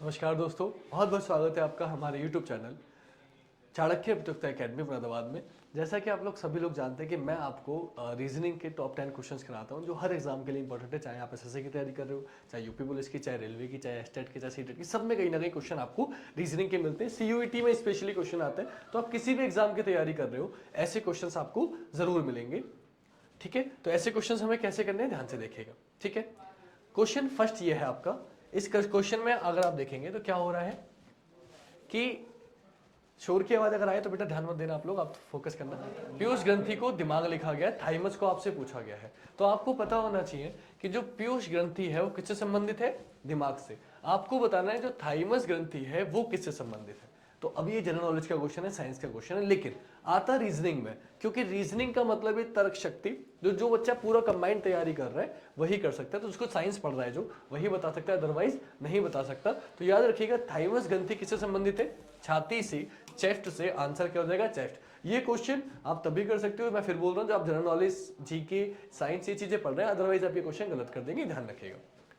नमस्कार दोस्तों, बहुत बहुत स्वागत है आपका हमारे YouTube चैनल चाणक्य प्रतियोगिता एकेडमी मुरादाबाद में। जैसा कि आप लोग सभी लोग जानते हैं कि मैं आपको रीजनिंग के टॉप 10 क्वेश्चंस कराता हूं जो हर एग्जाम के लिए इंपॉर्टेंट है, चाहे आप एसएससी की तैयारी कर रहे हो, चाहे यूपी पुलिस की, चाहे रेलवे की, चाहे स्टेट की, चाहे सीटेट की, सब में कहीं ना कहीं क्वेश्चन आपको रीजनिंग के मिलते हैं। सीयूईटी में स्पेशली क्वेश्चन आते हैं, तो आप किसी भी एग्जाम की तैयारी कर रहे हो ऐसे क्वेश्चन आपको जरूर मिलेंगे। ठीक है, तो ऐसे क्वेश्चन हमें कैसे करने हैं ध्यान से देखिएगा। ठीक है, क्वेश्चन फर्स्ट ये है आपका। इस क्वेश्चन में अगर आप देखेंगे तो क्या हो रहा है कि शोर की आवाज अगर आए तो बेटा ध्यान मत देना, आप फोकस करना। पीयूष ग्रंथि को दिमाग लिखा गया, थाइमस को आपसे पूछा गया है, तो आपको पता होना चाहिए कि जो पीयूष ग्रंथि है वो किससे संबंधित है, दिमाग से। आपको बताना है जो थाइमस ग्रंथि है वो किससे संबंधित है। तो अब ये जनरल नॉलेज का क्वेश्चन है, साइंस का क्वेश्चन है, लेकिन आता रीजनिंग में, क्योंकि रीजनिंग का मतलब है तर्क शक्ति। जो बच्चा पूरा कंबाइंड तैयारी कर रहा है वही कर सकता है, तो उसको साइंस पढ़ रहा है जो वही बता सकता है, अदरवाइज नहीं बता सकता। तो याद रखिएगा थाइमस ग्रंथि किससे संबंधित है, छाती से, चेस्ट से। आंसर क्या हो जाएगा, चेस्ट। ये क्वेश्चन आप तभी कर सकते हो, मैं फिर बोल रहा हूँ, जब आप जनरल नॉलेज, जीके, साइंस ये चीजें पढ़ रहे हैं, अदरवाइज आप ये क्वेश्चन गलत कर देंगे, ध्यान रखिएगा।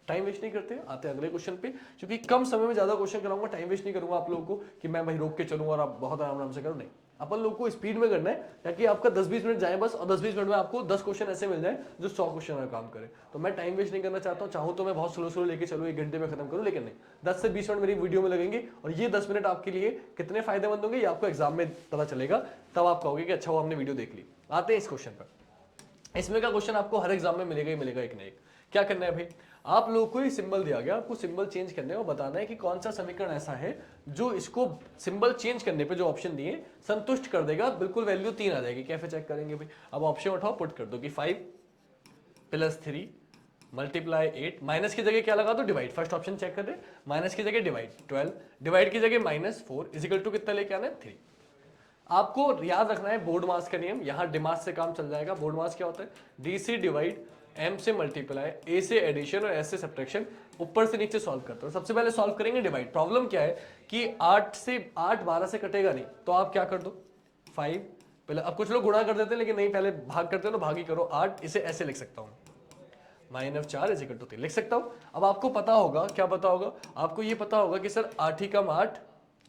टाइम वेस्ट नहीं करते, आते हैं अगले क्वेश्चन पे, क्योंकि कम समय में ज्यादा क्वेश्चन कराऊंगा, टाइम वेस्ट नहीं करूंगा आप लोगों को कि मैं भाई रोक के चलूंगा और आप बहुत आराम से करो, नहीं। अपन लोग को स्पीड में करना है ताकि आपका 10-20 मिनट जाए बस, और 10-20 मिनट में आपको 10 क्वेश्चन ऐसे मिल जाए जो 100 क्वेश्चन का काम करे। तो मैं टाइम वेस्ट नहीं करना चाहता हूँ, चाहूँ तो मैं बहुत स्लो लेके चलूँ, 1 घंटे में खत्म करूँ, लेकिन नहीं, 10 से 20 मिनट मेरी वीडियो में लगेंगे, और ये 10 मिनट आपके लिए कितने फायदेमंद होंगे ये आपको एग्जाम में पता चलेगा, तब आप कहोगे कि अच्छा वो हमने वीडियो देख ली। आते हैं इस क्वेश्चन पर। इसमें का क्वेश्चन आपको हर एग्जाम में मिलेगा ही मिलेगा, एक ना एक। क्या करना है भाई, आप लोगों को ये सिंबल दिया गया, आपको सिंबल चेंज करने और बताना है कि कौन सा समीकरण ऐसा है जो इसको सिंबल चेंज करने पे जो ऑप्शन दिए संतुष्ट कर देगा, बिल्कुल वैल्यू 3 आ जाएगी। कैसे चेक करेंगे भाई, अब ऑप्शन उठाओ, पुट कर दो कि 5 + 3 मल्टीप्लाई 8, माइनस की जगह क्या लगा दो, डिवाइड। फर्स्ट ऑप्शन चेक कर दे, माइनस की जगह डिवाइड 12, डिवाइड की जगह -4 इजिकल टू कितना लेके आना है, 3। आपको याद रखना है बोर्ड मास का नियम, यहां डिमास से काम चल जाएगा। बोर्ड मास क्या होता है, डी से डिवाइड, एम से मल्टीप्लाई, ए से एडिशन और एस से सब्ट्रैक्शन, ऊपर से नीचे सॉल्व करते हो। सबसे पहले सॉल्व करेंगे डिवाइड। प्रॉब्लम क्या है कि 8 12 से कटेगा नहीं, तो आप क्या कर दो, 5 पहले। अब कुछ लोग गुणा कर देते हैं, लेकिन नहीं, पहले भाग करते हो तो भाग ही करो। 8, इसे ऐसे लिख सकता हूं, -4 इजिकल टू 3 लिख सकता हूं। अब आपको पता होगा, क्या पता होगा आपको, ये पता होगा कि सर 8 ही कम 8,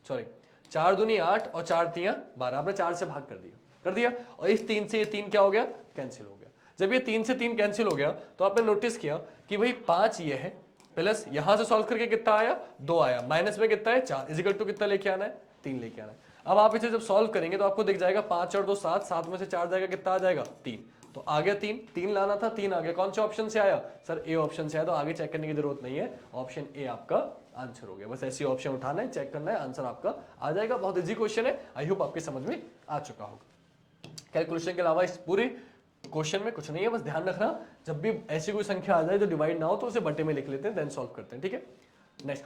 सॉरी 4 दूनी 8 और 4 तियां 12, आपने 4 से भाग कर दिया, और इस 3 से ये 3 क्या हो गया, कैंसिल हो गया। जब ये 3 से 3 कैंसिल हो गया तो आपने नोटिस किया कि भाई 5 ये है, प्लस यहां से सॉल्व करके कितना आया, 2 आया, माइनस में कितना है 4, इजिकल टू कितना लेके आना है, 3 लेके आना है। अब आप इसे जब सॉल्व करेंगे तो आपको दिख जाएगा 5 और 2 7, 7 में से 4 जाएगा, कितना आ जाएगा 3, तो आ गया 3, 3 लाना था, 3 आ गया। कौन से ऑप्शन से आया, सर ए ऑप्शन से आया, तो आगे चेक करने की जरूरत नहीं है, ऑप्शन ए आपका आंसर हो गया। बस ऐसी ऑप्शन उठाना है, चेक करना है, आंसर आपका आ जाएगा। बहुत इजी क्वेश्चन है, आई होप आपके समझ में आ चुका होगा। कैलकुलेशन के अलावा इस पूरे क्वेश्चन में कुछ नहीं है, बस ध्यान रखना जब भी ऐसी कोई संख्या आ जाए जो डिवाइड ना हो तो उसे बटे में लिख लेते हैं, देन सॉल्व करते हैं। ठीक है, नेक्स्ट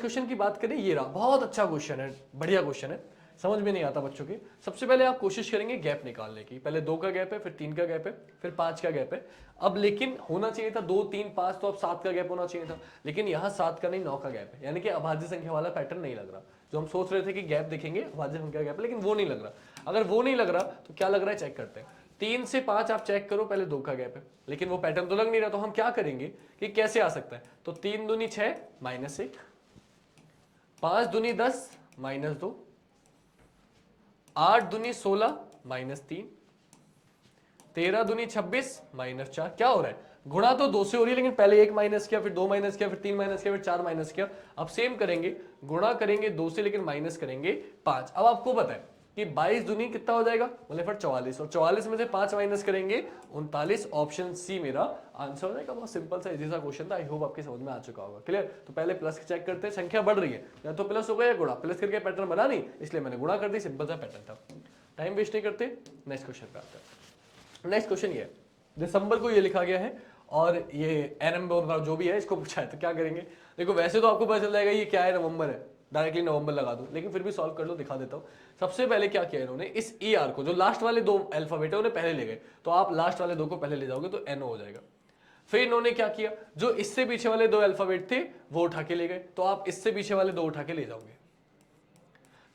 क्वेश्चन की बात करें, ये रहा, बहुत अच्छा क्वेश्चन है, बढ़िया क्वेश्चन है, समझ में नहीं आता बच्चों की। सबसे पहले आप कोशिश करेंगे गैप निकालने की, पहले 2 का गैप है, फिर 3 का गैप है, फिर 5 का गैप है। अब लेकिन होना चाहिए था 2 3 5, तो अब 7 का गैप होना चाहिए था, लेकिन यहाँ 7 का नहीं 9 का गैप है, यानी कि अभाज्य संख्या वाला पैटर्न नहीं लग रहा। जो हम सोच रहे थे कि गैप देखेंगे अभाज्य संख्या गैप, लेकिन वो नहीं लग रहा। अगर वो नहीं लग रहा तो क्या लग रहा है चेक करते हैं। 3 से 5 आप चेक करो, पहले 2 का गैप है, लेकिन वो पैटर्न तो लग नहीं रहा। तो हम क्या करेंगे कि कैसे आ सकता है, तो 3 दूनी 6 -1, 5 दूनी 10 -2, 8 दूनी 16 -3, 13 दूनी 26 -4। क्या हो रहा है, गुणा तो 2 से हो रही है, लेकिन पहले 1 माइनस किया, फिर 2 माइनस किया, फिर 3 माइनस किया, फिर 4 माइनस किया। अब सेम करेंगे, गुणा करेंगे 2 से, लेकिन माइनस करेंगे 5। अब आपको पता है कि 22 दूनी कितना हो जाएगा, बोले फिर 44, और 44 में से 5 माइनस करेंगे 39। ऑप्शन सी मेरा आंसर हो जाएगा। बहुत सिंपल सा इजी सा क्वेश्चन था, आई होप आपके समझ में आ चुका होगा। क्लियर, तो पहले प्लस चेक करते हैं, संख्या बढ़ रही है, या तो प्लस हो गया या गुणा, प्लस करके पैटर्न बना नहीं, इसलिए मैंने गुणा कर दी, सिंपल सा पैटर्न था। टाइम वेस्ट नहीं करते, नेक्स्ट क्वेश्चन पे आते हैं। नेक्स्ट क्वेश्चन ये है, दिसंबर को ये लिखा गया है, और ये एनएम जो भी है इसको पूछा है, तो क्या करेंगे। देखो वैसे तो आपको पता चल जाएगा ये क्या है, नवंबर है, डायरेक्टली नवंबर लगा दो, लेकिन फिर भी सॉल्व कर लो, दिखा देता हूं। सबसे पहले क्या किया इन्होंने, इस ई आर को, जो लास्ट वाले 2 अल्फाबेट है उन्हें पहले ले गए, तो आप लास्ट वाले 2 को पहले ले जाओगे तो एनओ हो जाएगा। फिर इन्होंने क्या किया, जो इससे पीछे वाले 2 अल्फाबेट थे वो उठा के ले गए, तो आप इससे पीछे वाले 2 उठा के ले जाओगे।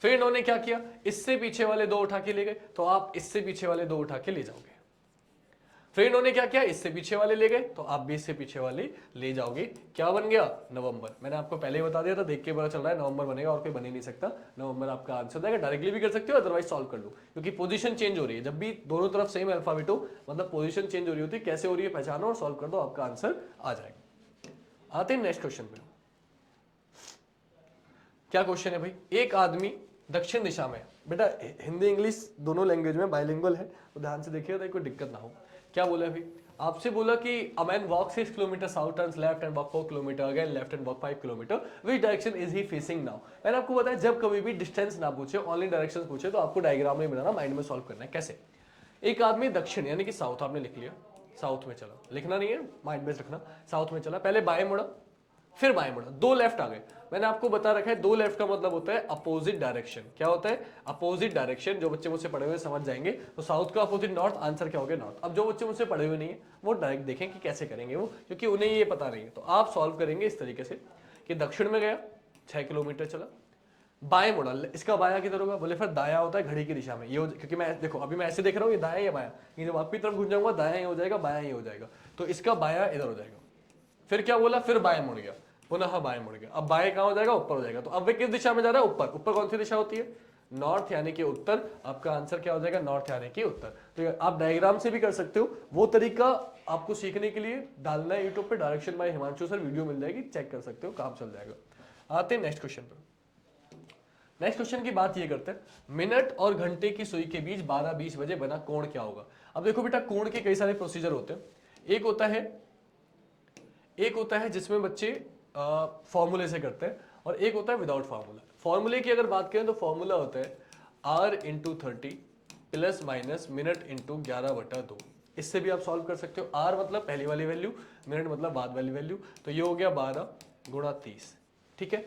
फिर इन्होंने क्या किया, इससे पीछे वाले 2 उठा के ले गए, तो आप इससे पीछे वाले 2 उठा के ले जाओगे। फिर इन्होंने क्या किया, इससे पीछे वाले ले गए, तो आप भी इससे पीछे वाले ले जाओगे, क्या बन गया नवंबर। मैंने आपको पहले ही बता दिया था, देख के पता चल रहा है नवंबर बनेगा और कोई बन ही नहीं सकता। नवंबर आपका आंसर जाएगा। डायरेक्टली भी कर सकते हो, अदरवाइज सॉल्व कर लो, क्योंकि पोजीशन चेंज हो रही है। जब भी दोनों तरफ सेम अल्फाबेट हो मतलब पोजीशन चेंज हो रही होती है, कैसे हो रही है पहचानो और सॉल्व कर दो, आपका आंसर आ जाएगा। आते हैं नेक्स्ट क्वेश्चन पे। क्या क्वेश्चन है भाई, एक आदमी दक्षिण दिशा में, बेटा हिंदी इंग्लिश दोनों लैंग्वेज में बाइलिंगुअल है तो ध्यान से देखिएगा ताकि कोई दिक्कत ना हो। क्या बोला है भाई, आपसे बोला कि a man walk 6 kilometre south turns left and walk 4 kilometre again left and walk 5 kilometre, which direction is he facing now. मैंने आपको बताया जब कभी भी डिस्टेंस ना पूछे, ओनली डायरेक्शन पूछे तो आपको डायग्राम में बनाना, माइंड में सॉल्व करना है। कैसे, एक आदमी दक्षिण यानी कि साउथ आपने लिख लिया, साउथ में चला, लिखना नहीं है माइंड में रखना, साउथ में चला, पहले बाएं मुड़ा फिर बाएं मुड़ा, दो लेफ्ट आ गए। मैंने आपको बता रखा है दो लेफ्ट का मतलब होता है अपोजिट डायरेक्शन। क्या होता है अपोजिट डायरेक्शन, जो बच्चे मुझसे पढ़े हुए समझ जाएंगे। तो साउथ का अपोजिट नॉर्थ, आंसर क्या हो गया नॉर्थ। अब जो बच्चे मुझसे पढ़े हुए नहीं है वो डायरेक्ट देखें कि कैसे करेंगे वो, क्योंकि उन्हें ये पता नहीं है। तो आप सॉल्व करेंगे इस तरीके से कि दक्षिण में गया 6 किलोमीटर चला, बाएं मुड़ा, इसका बाया किधर होगा, बोले फिर दाया होता है घड़ी की दिशा में, ये क्योंकि मैं देखो अभी मैं ऐसे देख रहा हूँ ये दाया या बाया, ये जब आपकी तरफ घुस जाऊंगा दाया ही हो जाएगा बाया ही हो जाएगा, तो इसका बाया इधर हो जाएगा। फिर क्या बोला, फिर बाएं मुड़ गया, पुनः बाएं मुड़ गया, अब बाएं कहां हो जाएगा, ऊपर हो जाएगा। तो अब वे किस दिशा में जा रहा है, ऊपर। ऊपर कौन सी दिशा होती है, नॉर्थ यानी कि उत्तर। आपका आंसर क्या हो जाएगा, नॉर्थ यानी कि उत्तर। तो आप डायग्राम से भी कर सकते हो, वो तरीका आपको सीखने के लिए डालना है यूट्यूब पे, direction by Himanshu sir, video मिल जाएगी, चेक कर सकते हो, काम चल जाएगा। आते हैं नेक्स्ट क्वेश्चन पे। नेक्स्ट क्वेश्चन की बात ये करते हैं, मिनट और घंटे की सुई के बीच 12-20 बजे बना कोण क्या होगा। अब देखो बेटा कोण के कई सारे प्रोसीजर होते हैं, एक होता है जिसमें बच्चे फॉर्मूले से करते हैं और एक होता है विदाउट फार्मूला। फॉर्मूले की अगर बात करें तो फॉर्मूला होता है R/30 plus minus minute into 11/2। इससे भी आप सॉल्व कर सकते हो। R मतलब पहली वाली वैल्यू, मिनट मतलब बाद वाली वैल्यू, तो ये हो गया 12 गुणा 30। ठीक है,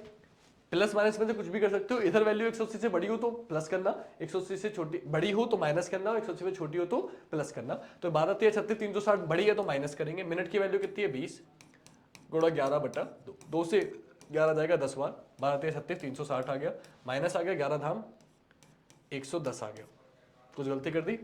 प्लस माइनस में से कुछ भी कर सकते हो। इधर वैल्यू 180 से बड़ी हो तो प्लस करना, 180 से छोटी बड़ी हो तो माइनस करना, 180 से छोटी हो तो प्लस करना। तो 12 3 36 360 बड़ी है तो माइनस करेंगे। मिनट की वैल्यू कितनी है 20 गुणा 11/2, 2 से 11 जाएगा 10 बार, 12 3 36 360 आ गया, माइनस आ गया 11 धाम 110 आ गया। कुछ गलती कर दी,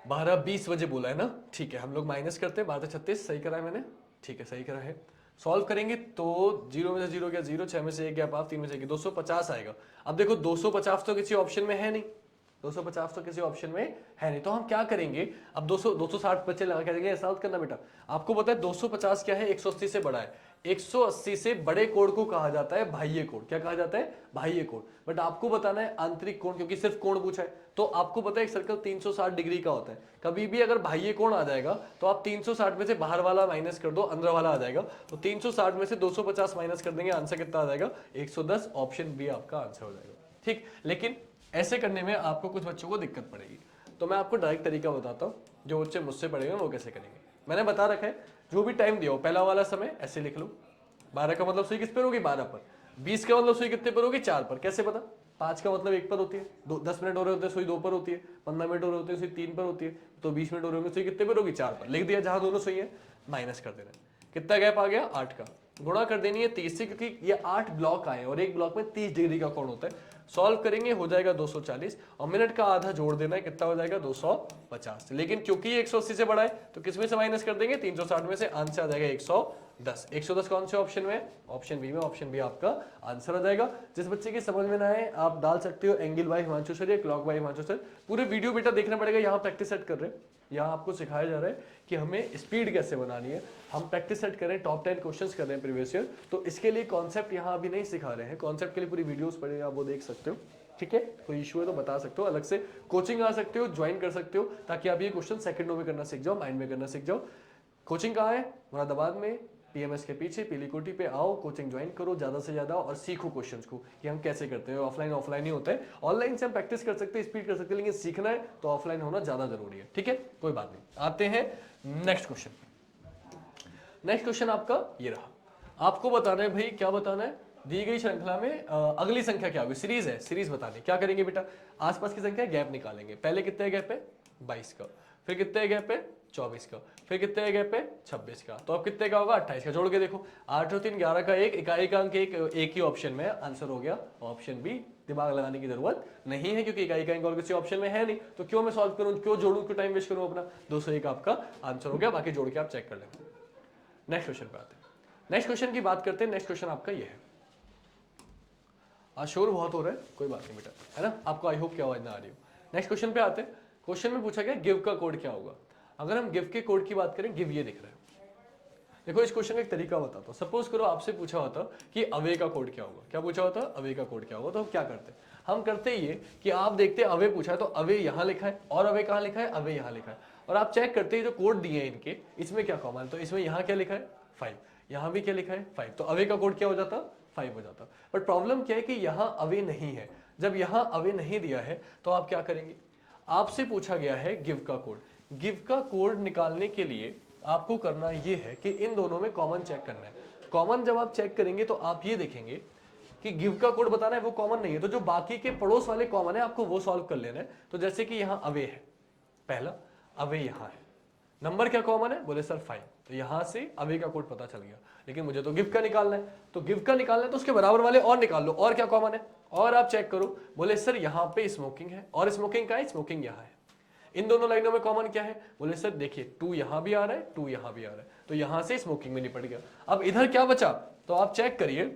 12-20 बजे बोला है ना, ठीक है हम लोग माइनस करते हैं, 12 36 सही करा है मैंने, ठीक है सही करा है। सॉल्व करेंगे तो 0 में से 0 गया 0, 6 में से 1 गया 5, 3 में से 1 250 आएगा। अब देखो 250 तो किसी ऑप्शन में है नहीं, 250 तो किसी ऑप्शन में है नहीं, तो हम क्या करेंगे, अब 260 बच्चे लगा के देंगे, सॉल्व करना बेटा। आपको पता है 250 क्या है, 180 से बड़ा है। 180 से बड़े कोण को कहा जाता है बाह्य कोण। क्या कहा जाता है, बाह्य कोण। बट आपको बताना है आंतरिक कोण, क्योंकि सिर्फ कोण पूछा है। तो आपको पता है एक सर्कल 360 डिग्री का होता है। कभी भी अगर बाह्य कोण आ जाएगा तो आप 360 में से बाहर वाला माइनस कर दो, अंदर वाला आ जाएगा। तो 360 में से 250 माइनस कर देंगे, आंसर कितना आ जाएगा 110। ऑप्शन बी आपका आंसर हो जाएगा। ठीक, लेकिन ऐसे करने में आपको कुछ बच्चों को दिक्कत पड़ेगी, तो मैं आपको डायरेक्ट तरीका बताता हूँ, जो बच्चे मुझसे पढ़ेंगे वो कैसे करेंगे। मैंने बता रखा है, जो भी टाइम दिया हो पहला वाला समय ऐसे लिख लो, 12 का मतलब सुई किस पर होगी 12 पर, 20 का मतलब सुई कितने पर होगी 4 पर। कैसे पता, 5 का मतलब 1 पर होती है, 10 मिनट हो रहे होते हैं सुई 2 पर होती है, 15 मिनट हो रहे होते हैं सुई 3 पर होती है, तो 20 मिनट हो रहे होंगे सुई कितने पर होगी 4 पर। लिख दिया, जहां दोनों सुई है माइनस कर देना, कितना गैप आ गया 8 का, गुणा कर देनी है 30 से, क्योंकि ये 8 ब्लॉक आए और एक ब्लॉक में 30 डिग्री का कोण होता है। सॉल्व करेंगे हो जाएगा 240 और मिनट का आधा जोड़ देना है, कितना हो जाएगा 250। लेकिन क्योंकि ये 180 से बड़ा है तो किसमें से माइनस कर देंगे 360 में से, आंसर आ जाएगा 110। 110 कौन से ऑप्शन में, ऑप्शन बी में। ऑप्शन बी आपका आंसर आ जाएगा। जिस बच्चे की समझ में ना आए आप डाल सकते हो एंगल बाय हिमांशु सर या क्लॉक बाय हिमांशु सर। पूरे वीडियो बेटा देखना पड़ेगा, यहाँ प्रैक्टिस सेट कर रहे हैं, यहाँ आपको सिखाया जा रहा है कि हमें स्पीड कैसे बनानी है। हम प्रैक्टिस सेट कर रहे हैं, टॉप 10 क्वेश्चंस कर रहे हैं प्रीवियस ईयर, तो इसके लिए कॉन्सेप्ट यहाँ अभी नहीं सिखा रहे हैं। कॉन्सेप्ट के लिए पूरी वीडियोस पड़े, आप वो देख सकते हो। ठीक है, कोई इशू है तो बता सकते हो, अलग से कोचिंग आ सकते हो, ज्वाइन कर सकते हो, ताकि आप ये क्वेश्चन सेकंडों में करना सीख जाओ, माइंड में करना सीख जाओ। कोचिंग कहाँ है, मुरादाबाद में पीएमएस के पीछे पीली कोठी पे आओ, कोचिंग ज्वाइन करो ज़्यादा से ज़्यादा और सीखो क्वेश्चंस को कि हम कैसे करते हैं। ऑफलाइन ही होता है, ऑनलाइन से हम प्रैक्टिस कर सकते हैं, स्पीड कर सकते हैं, लेकिन सीखना है तो ऑफलाइन होना ज़्यादा जरूरी है। ठीक है, कोई बात नहीं। आते हैं नेक्स्ट क्वेश्चन। नेक्स्ट क्वेश्चन आपका ये रहा, आपको बताना है भाई, क्या बताना है, दी गई श्रृंखला में अगली संख्या क्या होगी, सीरीज है, सीरीज बतानी। क्या करेंगे बेटा, आसपास की संख्या गैप निकालेंगे। पहले कितने गैप है 22 का, फिर कितने गैप है 24 का, फिर कितने का गैप है 26 का, तो अब कितने का होगा 28 का। जोड़ के देखो 8 और 3 11 का एक, इकाई का अंक एक ही ऑप्शन में, आंसर हो गया ऑप्शन बी। दिमाग लगाने की जरूरत नहीं है क्योंकि इकाई का अंक और किसी ऑप्शन में है नहीं, तो क्यों मैं सॉल्व करूं, क्यों जोड़ूं, क्यों टाइम वेस्ट करूं अपना। 201 आपका आंसर हो गया, बाकी जोड़ के आप चेक कर लेंगे। नेक्स्ट क्वेश्चन पे आते हैं। नेक्स्ट क्वेश्चन की बात करते हैं। नेक्स्ट क्वेश्चन आपका ये है, आज शोर बहुत हो रहा है, कोई बात नहीं बेटा, है ना, आपको आई होप क्या आवाज ना आ रही हो। नेक्स्ट क्वेश्चन पे आते हैं। क्वेश्चन में पूछा गया गिव का कोड क्या होगा। अगर हम गिव के कोड की बात करें, गिव ये दिख रहा है। देखो इस क्वेश्चन का एक तरीका बताता हूँ। सपोज करो आपसे पूछा होता कि अवे का कोड क्या होगा, क्या पूछा होता अवे का कोड क्या होगा, तो हम क्या करते, हम करते ये कि आप देखते अवे पूछा है तो अवे यहाँ लिखा है, और अवे कहाँ लिखा है, अवे यहाँ लिखा है, और आप चेक करते हैं जो कोड दिए हैं इनके, इसमें क्या कॉमन है, तो इसमें यहाँ क्या लिखा है 5, यहाँ भी क्या लिखा है 5, तो अवे का कोड क्या हो जाता 5 हो जाता। बट प्रॉब्लम क्या है कि यहाँ अवे नहीं है। जब यहाँ अवे नहीं दिया है तो आप क्या करेंगे, आपसे पूछा गया है गिव का कोड। गिव का कोड निकालने के लिए आपको करना ये है कि इन दोनों में कॉमन चेक करना है। कॉमन जब आप चेक करेंगे तो आप ये देखेंगे कि गिव का कोड बताना है वो कॉमन नहीं है, तो जो बाकी के पड़ोस वाले कॉमन है आपको वो सॉल्व कर लेना है। तो जैसे कि यहाँ अवे है, पहला अवे यहाँ है, नंबर क्या कॉमन है, बोले सर 5, तो यहां से अवे का कोड पता चल गया। लेकिन मुझे तो गिव का निकालना है, तो गिव का निकालना है तो उसके बराबर वाले और निकाल लो, और क्या कॉमन है, और आप चेक करो, बोले सर यहाँ पे स्मोकिंग है, और स्मोकिंग का है, स्मोकिंग यहाँ है। इन दोनों लाइनों में कॉमन क्या है, बोले सर देखिए 2 यहां भी आ रहा है, 2 यहां भी आ रहा है, तो यहां से स्मोकिंग में निपट गया। अब इधर क्या बचा, तो आप चेक करिए,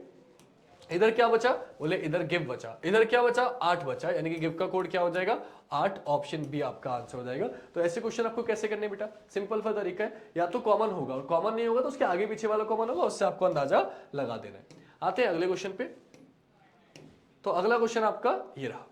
इधर क्या बचा, बोले इधर गिव बचा, इधर क्या बचा 8 बचा, यानी कि गिव का कोड क्या हो जाएगा 8, ऑप्शन बी आपका आंसर हो जाएगा। तो ऐसे क्वेश्चन आपको कैसे करने बेटा, सिंपल सा तरीका है, या तो कॉमन होगा, और कॉमन नहीं होगा तो उसके आगे पीछे वाला कॉमन होगा, उससे आपको अंदाजा लगा देना है। आते हैं अगले क्वेश्चन पे। तो अगला क्वेश्चन आपका ये रहा।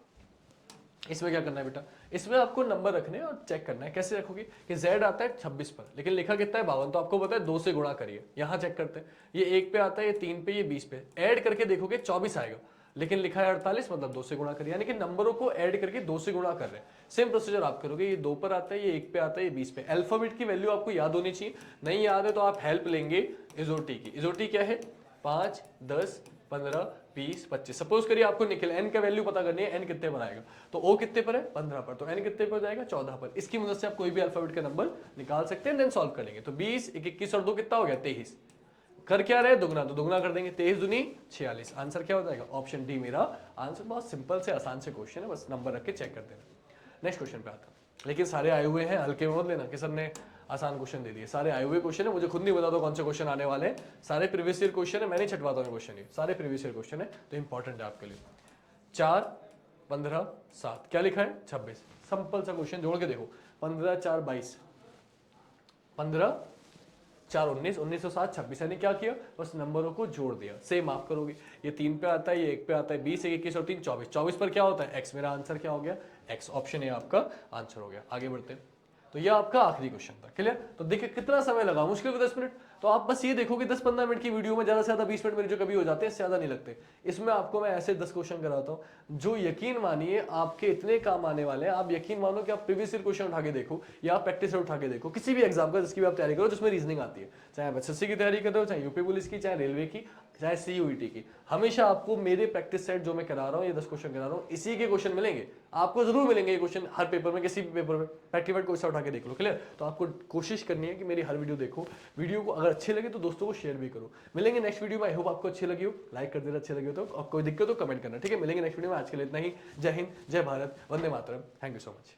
इसमें क्या करना है बेटा, इसमें आपको नंबर रखने हैं और चेक करना है। कैसे रखोगे कि z आता है 26 पर, लेकिन लिखा कितना है 52, तो आपको पता है 2 से गुणा करिए। यहां चेक करते हैं, ये 1 पे आता है, ये 3 पे, ये 20 पे, ऐड करके देखोगे 24 आएगा, लेकिन लिखा है 48, मतलब 2 से गुणा करिए, यानी कि नंबरों को ऐड करके 2 से गुणा कर रहे हैं। सेम प्रोसीजर आप करोगे, ये 2 पर आता है, ये 1 पे आता है, ये 20 पे। अल्फाबेट की वैल्यू आपको याद होनी चाहिए, नहीं याद है तो आप हेल्प लेंगे इजोटी की। इजोटी क्या है 5, 10, 15, 20, 25। सपोज करिए आपको निकल एन का वैल्यू पता करनी है, एन कितने पर आएगा, तो ओ कितने पर है 15 पर, तो एन कितने पर जाएगा 14 पर। इसकी मदद से आप कोई भी अल्फाबेट का नंबर निकाल सकते हैं, देन सॉल्व करेंगे। तो 20, 21 और 2 कितना हो गया 23, कर क्या रहे दुगना, तो दुगना कर देंगे, 23 दूनी 46, आंसर क्या हो जाएगा ऑप्शन डी मेरा आंसर। बहुत सिंपल से आसान से क्वेश्चन है, बस नंबर रख के चेक कर देना। नेक्स्ट क्वेश्चन पे आता, लेकिन सारे आए हुए हैं, हल्के में मत लेना कि सर ने आसान क्वेश्चन दे दिए। सारे आए हुए क्वेश्चन है, मुझे खुद नहीं बता दो कौन से क्वेश्चन आने वाले हैं। सारे प्रीवियस ईयर क्वेश्चन है, मैं नहीं छटवाता हूँ क्वेश्चन, ये सारे प्रीवियस ईयर क्वेश्चन है, तो इंपॉर्टेंट है आपके लिए। 4, 15, 7, क्या लिखा है 26, सिंपल सा क्वेश्चन, जोड़ के देखो 15, 4, 22, 15, 4, 19, 19 और 7, 26, यानी क्या किया बस नंबरों को जोड़ दिया। सेम आप करोगे, ये 3 पे आता है, ये 1 पे आता है, 20, 21 और 3, 24, 24 पर क्या होता है एक्स, मेरा आंसर क्या हो गया एक्स, ऑप्शन ए आपका आंसर हो गया। आगे बढ़ते हैं, तो ये आपका आखिरी क्वेश्चन था, क्लियर। तो देखिए कितना समय लगा, मुश्किल 10 मिनट, तो आप बस ये देखो कि 10-15 मिनट की वीडियो में ज्यादा से ज्यादा 20 मिनट मेरे जो कभी हो जाते हैं, इससे ज्यादा नहीं लगते। इसमें आपको मैं ऐसे 10 क्वेश्चन कराता हूँ जो यकीन मानिए आपके इतने काम आने वाले हैं। आप यकीन मानो कि आप प्रीवियस ईयर क्वेश्चन उठा के देखो, या आप प्रैक्टिस उठा के देखो, किसी भी एग्जाम का जिसकी भी आप तैयारी करो जिसमें रीजनिंग आती है, चाहे आप एसएससी की तैयारी कर रहे हो, चाहे यूपी पुलिस की, चाहे रेलवे की, चाहे सीयूईटी की, हमेशा आपको मेरे प्रैक्टिस सेट जो मैं करा रहा हूँ, ये 10 क्वेश्चन करा रहा हूँ, इसी के क्वेश्चन मिलेंगे आपको, जरूर मिलेंगे ये क्वेश्चन हर पेपर में, किसी भी पेपर में प्रैक्टिकल कोई सा उठा के देख लो, क्लियर। तो आपको कोशिश करनी है कि मेरी हर वीडियो देखो, वीडियो को अगर अच्छी लगे तो दोस्तों को शेयर भी करो। मिलेंगे नेक्स्ट वीडियो में, आई होप आपको अच्छी लगी हो, लाइक कर देना अच्छी लगी हो तो, और कोई दिक्कत हो कमेंट करना, ठीक है। मिलेंगे नेक्स्ट वीडियो में, आज के लिए इतना ही। जय हिंद, जय Bharat, Vande Mataram, thank you so much.